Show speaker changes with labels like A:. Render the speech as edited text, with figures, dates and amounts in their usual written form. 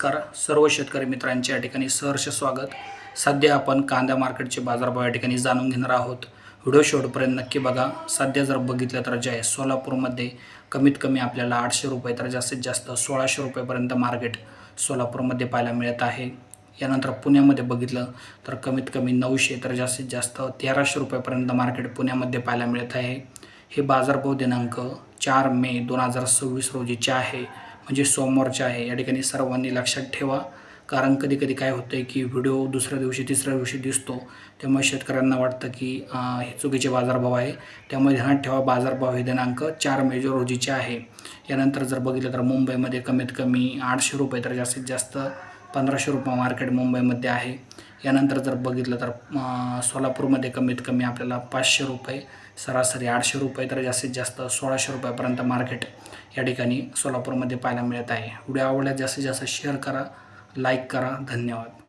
A: नमस्कार सर्व शेतकरी मित्रांचे या ठिकाणी सहर्ष स्वागत। सध्या आपण कांदा मार्केटचे बाजारभाव या ठिकाणी जाणून घेणार आहोत। व्हिडिओ शेवटपर्यंत नक्की बघा। सध्या जर बघितलं तर जे आहे सोलापूरमध्ये कमीत कमी आपल्याला 800 रुपये तर जास्तीत जास्त 1600 रुपयापर्यंत मार्केट सोलापूरमध्ये पाहायला मिळत आहे। यानंतर पुण्यामध्ये बघितलं तर कमीत कमी 900 तर जास्तीत जास्त 1300 रुपयापर्यंत मार्केट पुण्यामध्ये पाहायला मिळत आहे। हे बाजारभाव दिनांक 4 मे 2026 रोजीचे आहे, म्हणजे सोमवारचे आहे। या ठिकाणी सर्वांनी लक्षात ठेवा, कारण कधी काय होतं आहे की व्हिडिओ दुसऱ्या दिवशी तिसऱ्या दिवशी दिसतो, त्यामुळे शेतकऱ्यांना वाटतं की हे चुकीचे बाजारभाव आहे। त्यामुळे ध्यानात ठेवा, बाजारभाव हे दिनांक 4 मे रोजीचे आहे। यानंतर जर बघितलं तर मुंबईमध्ये कमीत कमी 800 रुपये तर जास्तीत जास्त 1500 रुपये मार्केट मुंबईमध्ये आहे। यानंतर जर बघितलं तर सोलापूरमध्ये कमीत कमी आपल्याला 500 रुपये, सरासरी 800 रुपये तर जास्तीत जास्त 1600 रुपयापर्यंत मार्केट या ठिकाणी सोलापूरमध्ये पाहायला मिळत आहे। व्हिडिओ आवडल्यास जास्तीत जास्त शेअर करा, लाईक करा। धन्यवाद।